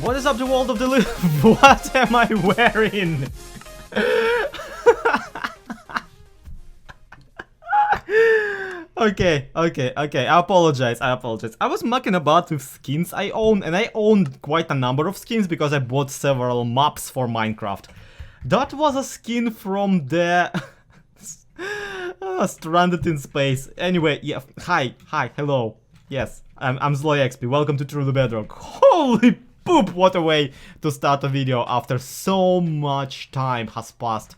What is up the world of the What am I wearing? Okay, I apologize. I was mucking about with skins I own, and I owned quite a number of skins because I bought several maps for Minecraft. That was a skin from the Stranded in Space. Anyway, yeah, hi, hello. Yes, I'm SlayXP. Welcome to Truly Bedrock. Holy poop, what a way to start a video after so much time has passed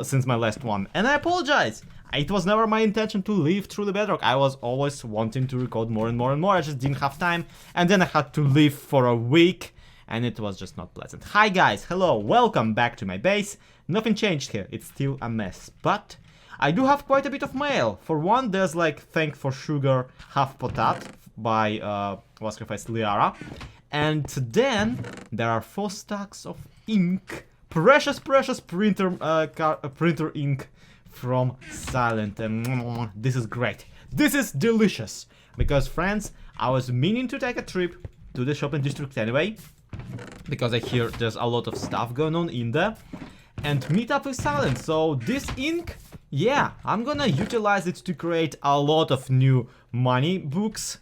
since my last one. And I apologize. It was never my intention to leave Truly Bedrock. I was always wanting to record more and more. I just didn't have time. And then I had to leave for a week. And it was just not pleasant. Hi guys, hello, welcome back to my base. Nothing changed here. It's still a mess. But I do have quite a bit of mail. For one, there's like Thank for Sugar Half Potat by Lyarrah. And then there are 4 stacks of ink. Precious printer ink from Silent, and this is great. This is delicious because, friends, I was meaning to take a trip to the shopping district anyway, because I hear there's a lot of stuff going on in there, and meet up with Silent. So this ink, yeah, I'm gonna utilize it to create a lot of new money books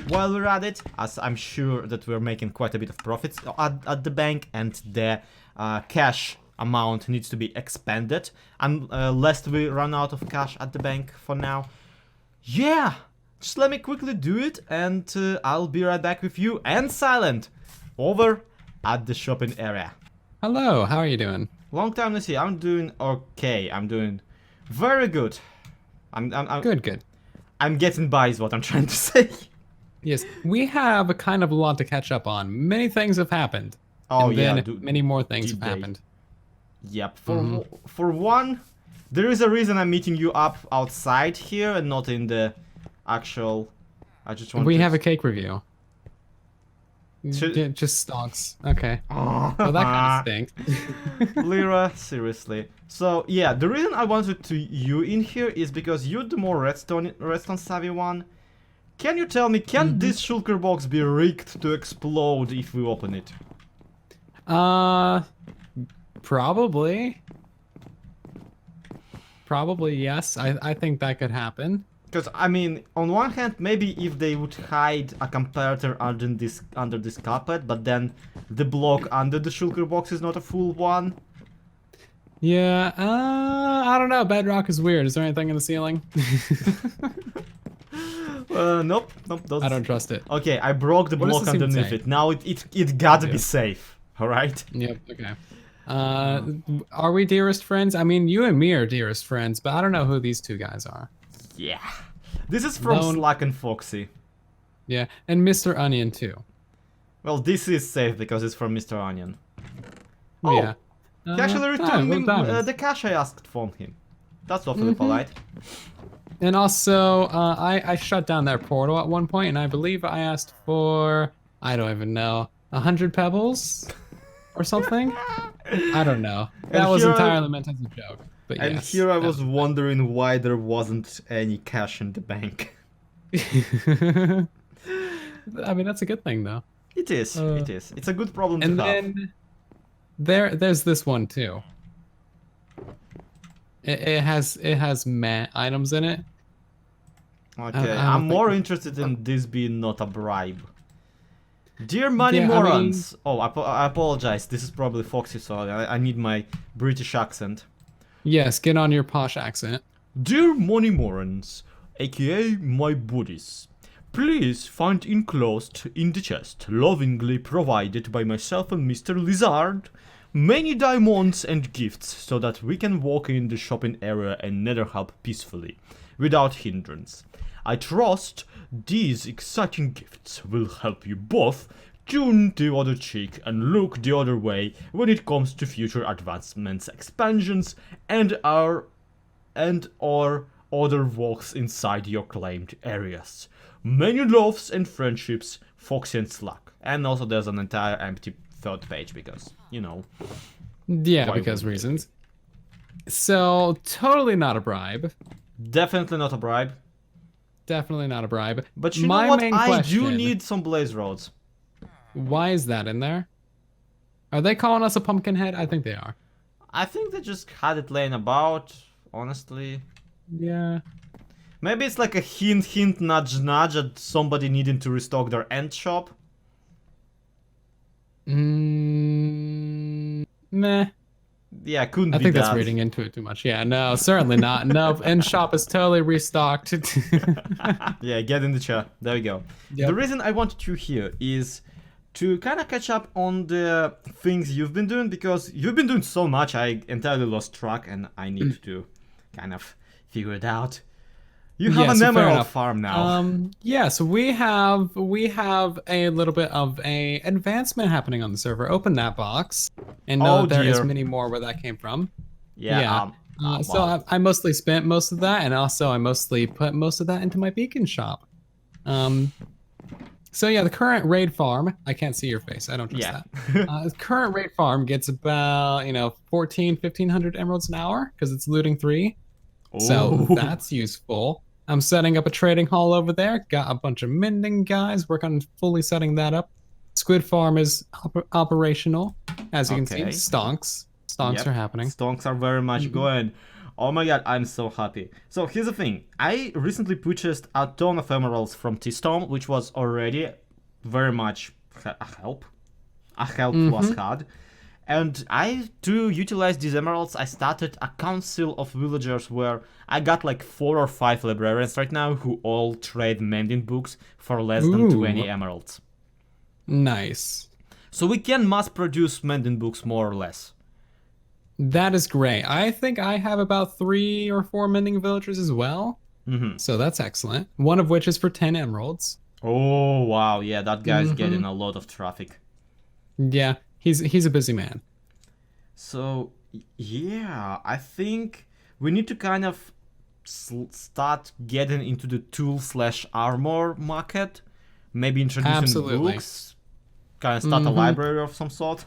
while we're at it, as I'm sure that we're making quite a bit of profits at the bank, and the cash amount needs to be expanded unless we run out of cash at the bank for now. Yeah, just let me quickly do it, and I'll be right back with you and Silent over at the shopping area. Hello, how are you doing? Long time no see. I'm doing okay. I'm doing very good. I'm Good. I'm getting by is what I'm trying to say. Yes, we have a kind of a lot to catch up on. Many things have happened. Oh and yeah, then many more things have happened. Yep. For one, there is a reason I'm meeting you up outside here and not in the actual. I just want. We have a cake review. It just stonks. Okay. Oh. Well, that kind of stinks. Lyarrah, seriously. So yeah, the reason I wanted you in here is because you're the more redstone savvy one. Can you tell me, can this shulker box be rigged to explode if we open it? Probably. Probably, yes. I think that could happen. Because, I mean, on one hand, maybe if they would hide a comparator under this carpet, but then the block under the shulker box is not a full one. Yeah, I don't know. Bedrock is weird. Is there anything in the ceiling? Nope. I don't trust it. Okay, I broke the block underneath it. Now it gotta be safe. Alright? Yep, okay. Are we dearest friends? I mean, you and me are dearest friends, but I don't know who these two guys are. Yeah. This is from Slack and Foxy. Yeah, and Mr. Onion too. Well, this is safe because it's from Mr. Onion. Oh, yeah. He actually returned me the cash I asked from him. That's awfully polite. And also, I shut down that portal at one point, and I believe I asked for, I don't even know, 100 pebbles? Or something? I don't know. That was entirely meant as a joke. But and yes, here I was wondering why there wasn't any cash in the bank. I mean, that's a good thing, though. It is. It is. It's a good problem to have. And then there's this one too. It has items in it. Okay, I'm more interested in this being not a bribe. Dear money morons. I mean, I apologize. This is probably Foxy, so I need my British accent. Yes, get on your posh accent. Dear money morons, aka my buddies, please find enclosed in the chest, lovingly provided by myself and Mr. Lizard, many diamonds and gifts so that we can walk in the shopping area and nether hub peacefully, without hindrance. I trust these exciting gifts will help you both tune the other cheek and look the other way when it comes to future advancements, expansions, and or other walks inside your claimed areas. Many loves and friendships, Foxy and Slack. And also there's an entire empty third page because, you know. Yeah, because reasons. So, totally not a bribe. Definitely not a bribe. Definitely not a bribe. But you know what? I do need some blaze rods. Why is that in there? Are they calling us a pumpkin head? I think they are. I think they just had it laying about, honestly. Yeah. Maybe it's like a hint, nudge, nudge at somebody needing to restock their end shop. Meh. Yeah, couldn't be I think that. that's reading into it too much. Yeah, no, certainly not. No, end shop is totally restocked. Yeah, get in the chat. There we go. Yep. The reason I wanted you here is to kind of catch up on the things you've been doing, because you've been doing so much I entirely lost track and I need to kind of figure it out. You have an emerald farm now. Yeah, so we have a little bit of a advancement happening on the server. Open that box and know there is many more where that came from. Yeah. So I mostly spent most of that, and also I mostly put most of that into my beacon shop. So yeah, the current raid farm, I can't see your face, I don't trust that. The current raid farm gets about, 1,500 emeralds an hour because it's looting 3. So that's useful. I'm setting up a trading hall over there. Got a bunch of mending guys working on fully setting that up. Squid farm is operational. As you can see, stonks are happening. Stonks are very much going. Oh my god, I'm so happy. So here's the thing. I recently purchased a ton of emeralds from Tizztom, which was already very much a help. A help was had. And to utilize these emeralds, I started a council of villagers where I got like 4 or 5 librarians right now who all trade mending books for less than 20 emeralds. Nice. So we can mass produce mending books more or less. That is great. I think I have about 3 or 4 mending villagers as well. So that's excellent. One of which is for 10 emeralds. Oh, wow. Yeah, that guy's getting a lot of traffic. Yeah. He's a busy man. So, yeah, I think we need to kind of start getting into the tool/armor market. Maybe introducing books. Kind of start a library of some sort.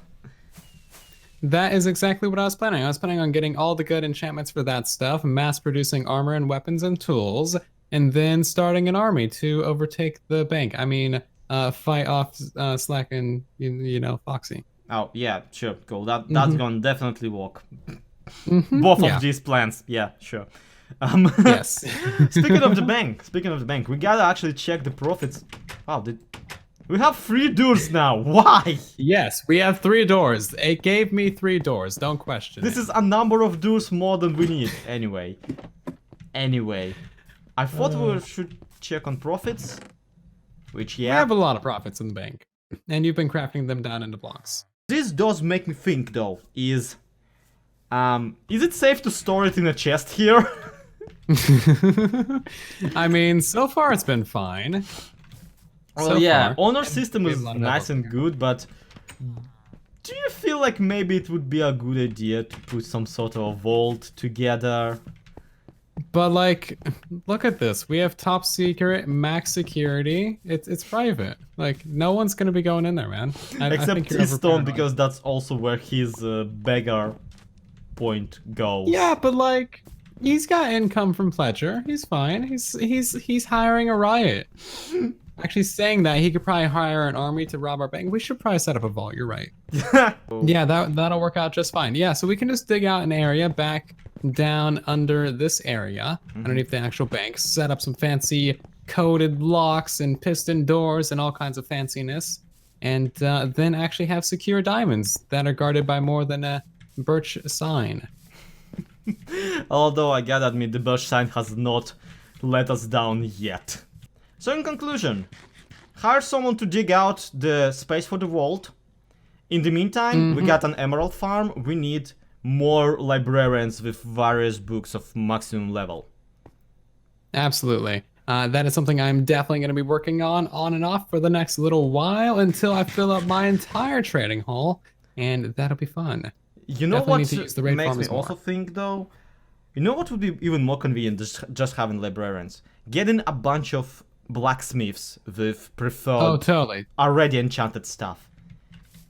That is exactly what I was planning. I was planning on getting all the good enchantments for that stuff, mass producing armor and weapons and tools, and then starting an army to overtake the bank. I mean, fight off Slack and, Foxy. Oh, yeah, sure, cool. That's gonna definitely work. Both of these plans, yeah, sure. Yes. Speaking of the bank, we gotta actually check the profits. Wow, we have 3 doors now. Why? Yes, we have 3 doors. It gave me 3 doors. Don't question This is a number of doors more than we need. Anyway, I thought we should check on profits. Which, yeah. We have a lot of profits in the bank. And you've been crafting them down into blocks. This does make me think, though, is it safe to store it in a chest here? I mean, so far it's been fine. Well, yeah, honor system is nice and good, but do you feel like maybe it would be a good idea to put some sort of vault together? But like, look at this. We have top secret, max security. It's private. Like, no one's gonna be going in there, man. Except Tizztom, because that's also where his beggar point goes. Yeah, but like, he's got income from Pledger. He's fine. He's hiring a riot. Actually, saying that, he could probably hire an army to rob our bank. We should probably set up a vault. You're right. Yeah, that'll work out just fine. Yeah, so we can just dig out an area back down under this area, underneath the actual bank, set up some fancy coated locks and piston doors and all kinds of fanciness, and then actually have secure diamonds that are guarded by more than a birch sign. Although I gotta admit, the birch sign has not let us down yet. So in conclusion, hire someone to dig out the space for the vault. In the meantime, we got an emerald farm. We need more librarians with various books of maximum level. Absolutely. That is something I'm definitely going to be working on and off for the next little while until I fill up my entire trading hall, and that'll be fun. You know what makes me also think, though? You know what would be even more convenient than just having librarians? Getting a bunch of blacksmiths with preferred already enchanted stuff.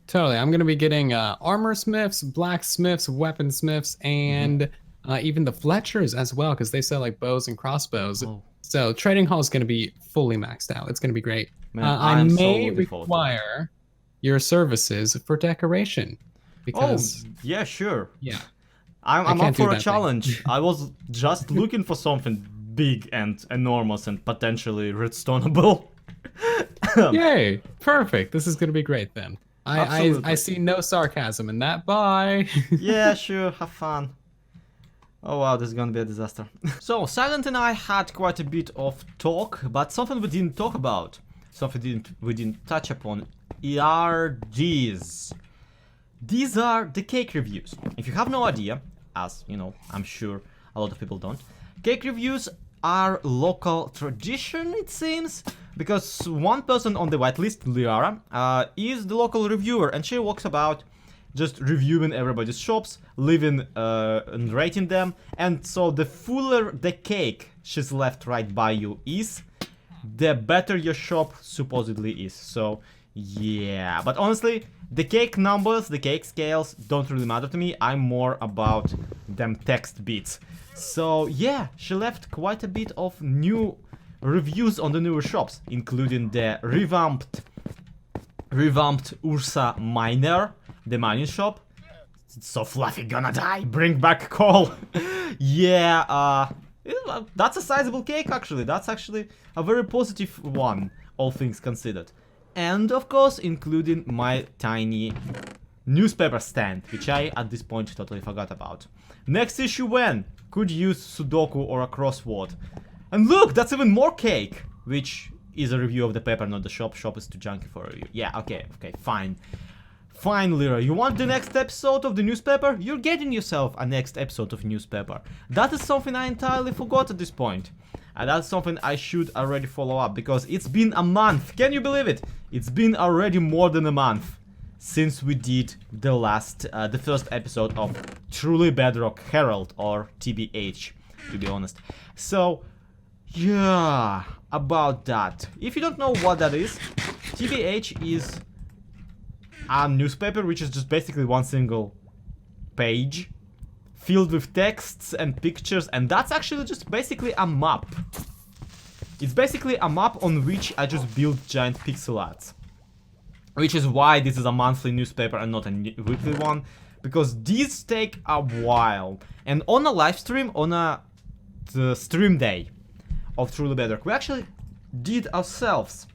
Totally. I'm going to be getting armor smiths, blacksmiths, weaponsmiths, and even the Fletchers as well, because they sell like bows and crossbows. So trading hall is going to be fully maxed out. It's going to be great. Man, I may require your services for decoration. Because yeah, sure. yeah, I'm up can't do for a that thing. challenge. I was just looking for something big and enormous and potentially redstoneable. Yay! Perfect. This is gonna be great then. I Absolutely. see no sarcasm in that. Bye. Yeah, sure, have fun. Oh wow, this is gonna be a disaster. So, Silent and I had quite a bit of talk, but something we didn't talk about, something we didn't touch upon, are these. These are the cake reviews. If you have no idea, as you know, I'm sure a lot of people don't, cake reviews are local tradition, it seems, because one person on the whitelist, Lyarrah, is the local reviewer, and she walks about just reviewing everybody's shops, leaving and rating them, and so the fuller the cake she's left right by you is, the better your shop supposedly is. So yeah, but honestly, the cake numbers, the cake scales don't really matter to me. I'm more about them text bits. So yeah, she left quite a bit of new reviews on the newer shops, including the revamped Ursa Miner, the mining shop. It's so fluffy, gonna die. Bring back coal. Yeah, that's a sizable cake actually. That's actually a very positive one, all things considered. And of course, including my tiny newspaper stand, which I at this point totally forgot about. Next issue when? Could use Sudoku or a crossword. And look, that's even more cake, which is a review of the paper, not the shop. Shop is too junky for a review. Yeah, okay, fine. Fine, Lyarrah, you want the next episode of the newspaper? You're getting yourself a next episode of newspaper. That is something I entirely forgot at this point. And that's something I should already follow up, because it's been a month. Can you believe it? It's been already more than a month since we did the first episode of Truly Bedrock Herald, or TBH, to be honest. So, yeah, about that. If you don't know what that is, TBH is a newspaper which is just basically one single page filled with texts and pictures, and that's actually just basically a map. It's basically a map on which I just build giant pixel arts. Which is why this is a monthly newspaper and not a weekly one, because these take a while. And on a live stream, on the stream day of Truly Bedrock, we actually did ourselves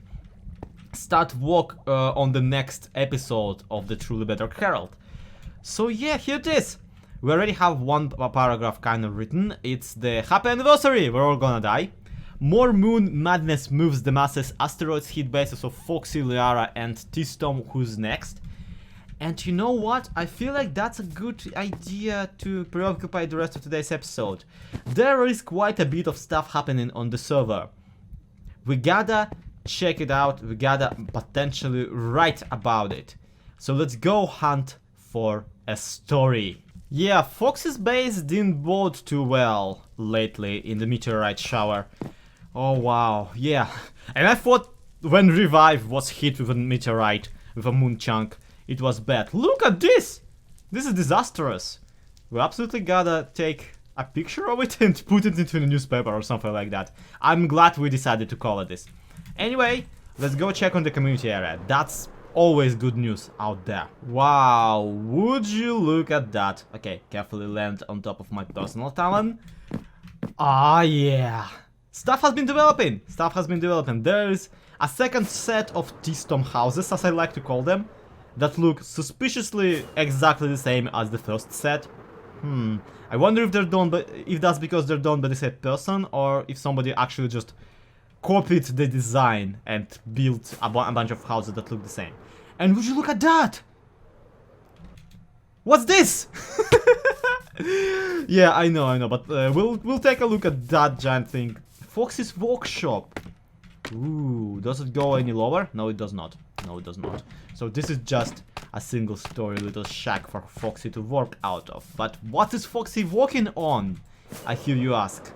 start work on the next episode of the Truly Bedrock Herald. So yeah, here it is. We already have one paragraph kind of written. It's the happy anniversary, we're all gonna die. More moon madness moves the masses, asteroids hit bases of Foxy, Lyarrah, and Tizztom, who's next. And you know what? I feel like that's a good idea to preoccupy the rest of today's episode. There is quite a bit of stuff happening on the server. We gotta check it out, we gotta potentially write about it. So let's go hunt for a story. Yeah, Foxy's base didn't bode too well lately in the meteorite shower. Oh wow, yeah. And I thought when Revive was hit with a meteorite, with a moon chunk, it was bad. Look at this! This is disastrous. We absolutely gotta take a picture of it and put it into the newspaper or something like that. I'm glad we decided to call it this. Anyway, let's go check on the community area. That's always good news out there. Wow, would you look at that? Okay, carefully land on top of my personal talon. Ah, yeah. Stuff has been developing. Stuff has been developing. There's a second set of Tizztom houses, as I like to call them, that look suspiciously exactly the same as the first set. I wonder if they're done, but if that's because they're done by the same person, or if somebody actually just copied the design and built a bunch of houses that look the same. And would you look at that? What's this? Yeah, I know, but we'll take a look at that giant thing. Foxy's workshop. Ooh, does it go any lower? No, it does not. No, it does not. So this is just a single story little shack for Foxy to work out of. But what is Foxy working on? I hear you ask.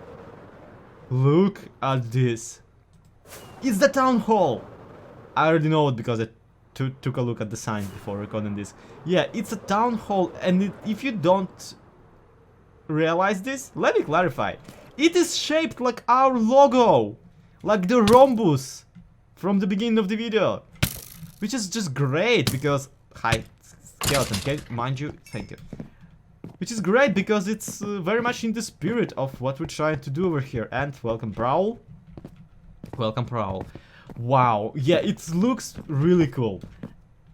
Look at this. It's the town hall. I already know it because I took a look at the sign before recording this. Yeah, it's a town hall, and if you don't realize this, let me clarify. It is shaped like our logo, like the rhombus from the beginning of the video, which is just great because, hi, skeleton, okay? Mind you, thank you. Which is great because it's very much in the spirit of what we're trying to do over here. And welcome, Prowl. Welcome, Prowl. Wow, yeah, it looks really cool.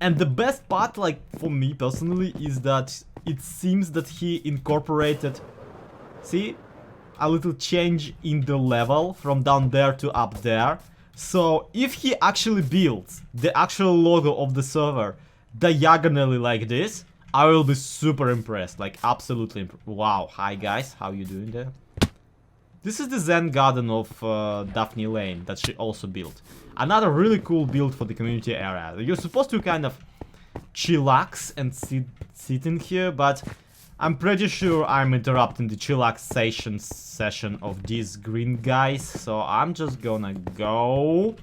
And the best part, like, for me personally, is that it seems that he incorporated, see, a little change in the level from down there to up there. So if he actually builds the actual logo of the server diagonally like this, I will be super impressed, like absolutely wow. Hi guys, how you doing there? This is the Zen garden of DaphneElaine that she also built. Another really cool build for the community area. You're supposed to kind of chillax and sit in here, but I'm pretty sure I'm interrupting the chillaxation session of these green guys. So I'm just gonna go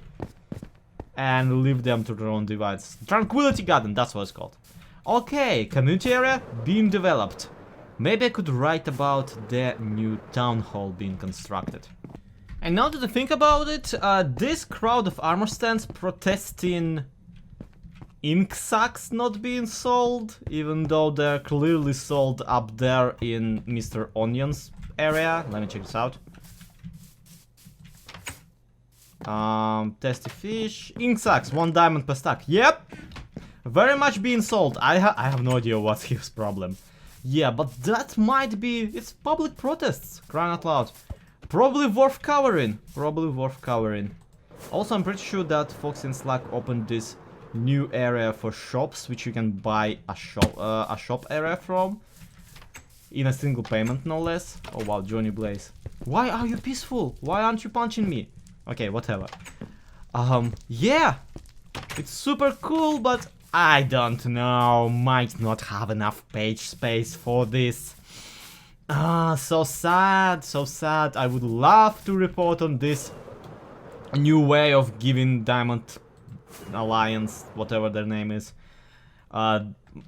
and leave them to their own device. Tranquility garden, that's what it's called. Okay, community area being developed. Maybe I could write about the new town hall being constructed. And now that I think about it, this crowd of armor stands protesting ink sacks not being sold, even though they're clearly sold up there in Mr. Onion's area. Let me check this out. Tasty fish, ink sacks, 1 diamond per stack. Yep, very much being sold. I have no idea what's his problem. Yeah, but that might be, it's public protests, crying out loud. Probably worth covering, Also, I'm pretty sure that Foxy and Slack opened this new area for shops, which you can buy a shop area from. In a single payment, no less. Oh wow, Johnny Blaze. Why are you peaceful? Why aren't you punching me? Okay, whatever. Yeah. It's super cool, but I don't know. Might not have enough page space for this. So sad, so sad. I would love to report on this new way of giving Diamond Alliance, whatever their name is,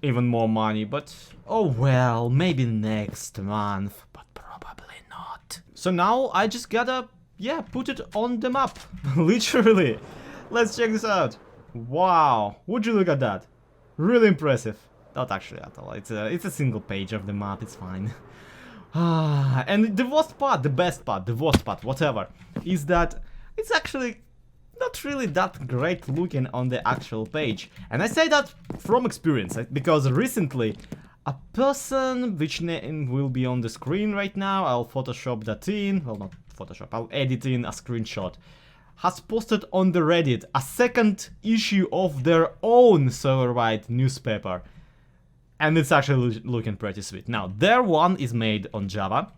even more money, but oh well, maybe next month, but probably not. So now I just gotta, yeah, put it on the map, literally. Let's check this out. Wow, would you look at that? Really impressive. Not actually at all, it's a single page of the map, it's fine. And the worst part, the best part, the worst part, whatever, is that it's actually not really that great looking on the actual page. And I say that from experience, because recently a person, which name will be on the screen right now, I'll Photoshop that in, well not Photoshop, I'll edit in a screenshot, has posted on the Reddit a second issue of their own server-wide newspaper. And it's actually looking pretty sweet. Now, their one is made on Java,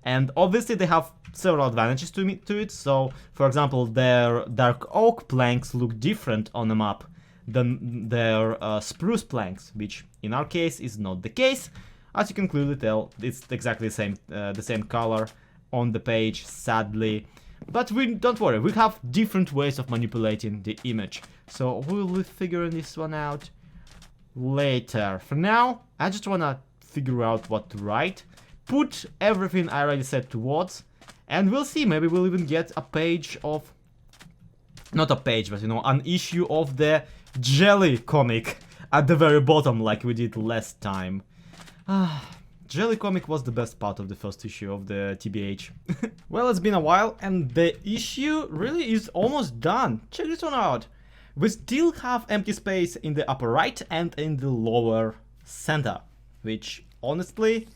and obviously they have several advantages to it. So, for example, their dark oak planks look different on the map than their spruce planks, which in our case is not the case. As you can clearly tell, it's exactly the same color on the page, sadly. But don't worry, we have different ways of manipulating the image. So we'll be figuring this one out later. For now, I just wanna figure out what to write, put everything I already said towards, and we'll see, maybe we'll even get a page of, not a page, but you know, an issue of the Jelly comic at the very bottom, like we did last time. Jelly comic was the best part of the first issue of the TBH. Well, it's been a while, and the issue really is almost done. Check this one out. We still have empty space in the upper right and in the lower center, which honestly,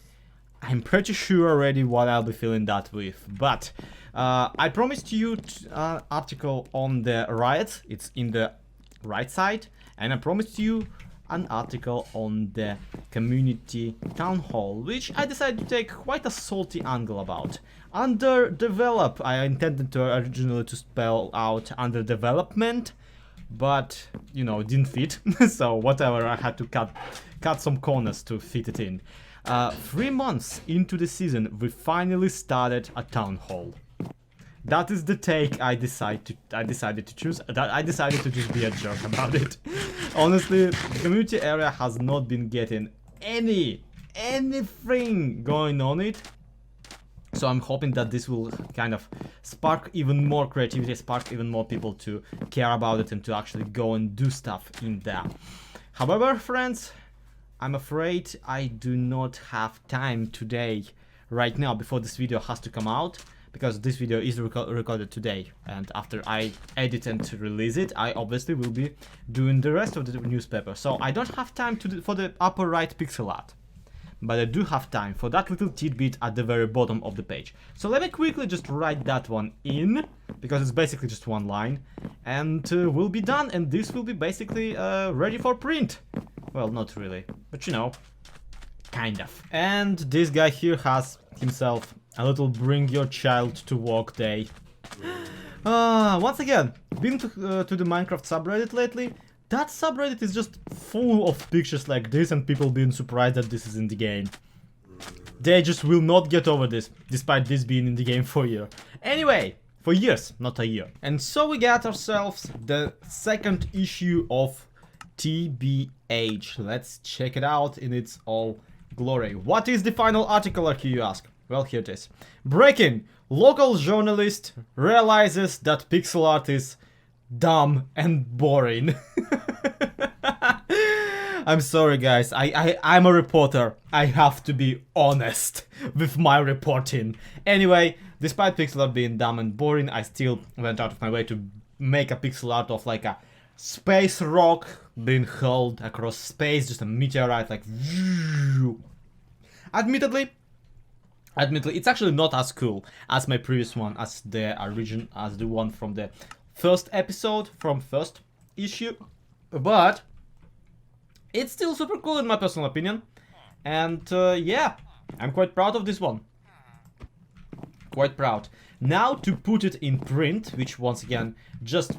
I'm pretty sure already what I'll be filling that with. But I promised you an article on the riot, it's in the right side, and I promised you an article on the community town hall, which I decided to take quite a salty angle about. Underdevelop, I intended to originally to spell out underdevelopment, but you know, it didn't fit. So whatever, I had to cut some corners to fit it in. 3 months into the season, we finally started a town hall. That is the take I decided to choose. I decided to just be a jerk about it. Honestly, the community area has not been getting anything going on it. So I'm hoping that this will kind of spark even more creativity, spark even more people to care about it and to actually go and do stuff in there. However, friends, I'm afraid I do not have time today, right now, before this video has to come out, because this video is recorded today, and after I edit and release it, I obviously will be doing the rest of the newspaper. So I don't have time for the upper right pixel art, but I do have time for that little tidbit at the very bottom of the page. So let me quickly just write that one in, because it's basically just one line, and we'll be done, and this will be basically ready for print. Well, not really, but you know, kind of. And this guy here has himself a little bring your child to walk day. Once again, been to the Minecraft subreddit lately. That subreddit is just full of pictures like this and people being surprised that this is in the game. They just will not get over this, despite this being in the game for a year. Anyway, for years, not a year. And so we got ourselves the second issue of TBH. Let's check it out in its all glory. What is the final article, you ask? Well, here it is. Breaking! Local journalist realizes that pixel art is dumb and boring. I'm sorry, guys. I'm a reporter. I have to be honest with my reporting. Anyway, despite pixel art being dumb and boring, I still went out of my way to make a pixel art of like a space rock being hurled across space, just a meteorite, like. Admittedly, it's actually not as cool as my previous one, as the one from the first episode, from first issue, but it's still super cool in my personal opinion, and yeah, I'm quite proud of this one. Quite proud. Now to put it in print, which once again, just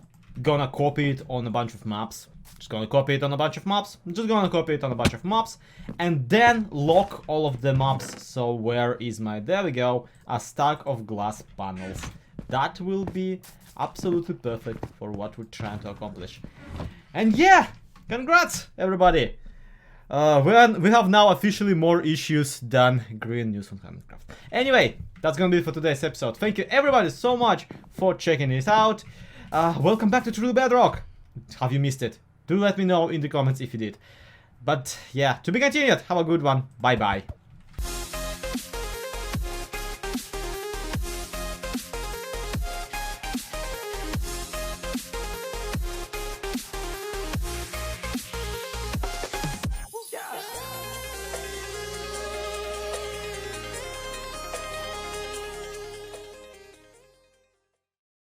gonna copy it on a bunch of maps. Just gonna copy it on a bunch of maps. Just gonna copy it on a bunch of maps. And then lock all of the maps. So where is my... There we go. A stack of glass panels. That will be absolutely perfect for what we're trying to accomplish. And yeah! Congrats, everybody! We have now officially more issues than Green News on Minecraft. Anyway, that's gonna be it for today's episode. Thank you everybody so much for checking it out. Welcome back to Truly Bedrock. Have you missed it? Do let me know in the comments if you did. But yeah, to be continued. Have a good one. Bye bye.